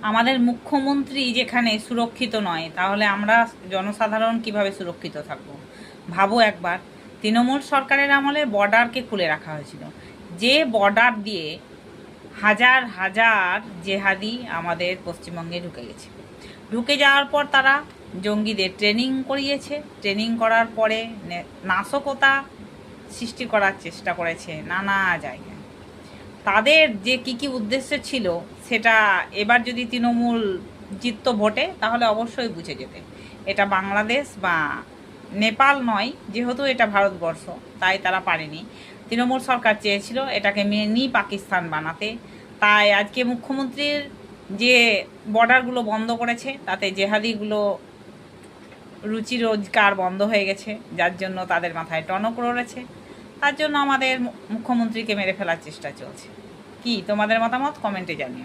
আমাদের মুখ্যমন্ত্রী যেখানে সুরক্ষিত নয়, তাহলে আমরা জনসাধারণ কিভাবে সুরক্ষিত থাকব? ভাবো একবার, তৃণমূল সরকারের আমলে বর্ডারকে খুলে রাখা হয়েছিল, যে বর্ডার দিয়ে হাজার হাজার জেহাদি আমাদের পশ্চিমবঙ্গে ঢুকে গেছে। ঢুকে যাওয়ার পর তারা জঙ্গিদের ট্রেনিং করিয়েছে, ট্রেনিং করার পরে নাশকতা সৃষ্টি করার চেষ্টা করেছে নানা জায়গায়। তাদের যে কি উদ্দেশ্য ছিল সেটা এবার যদি তৃণমূল জিততো ভোটে, তাহলে অবশ্যই বুঝে যেতে। এটা বাংলাদেশ বা নেপাল নয়, যেহেতু এটা ভারতবর্ষ, তাই তারা পারেনি। তৃণমূল সরকার চেয়েছিল এটাকে মিনি পাকিস্তান বানাতে। তাই আজকে মুখ্যমন্ত্রীর যে বর্ডারগুলো বন্ধ করেছে, তাতে জেহাদিগুলো রুচি রোজগার বন্ধ হয়ে গেছে, যার জন্য তাদের মাথায় টনক রয়েছে। তার জন্য আমাদের মুখ্যমন্ত্রীকে মেরে ফেলার চেষ্টা চলছে। কি তোমাদের মতামত? কমেন্টে জানিও।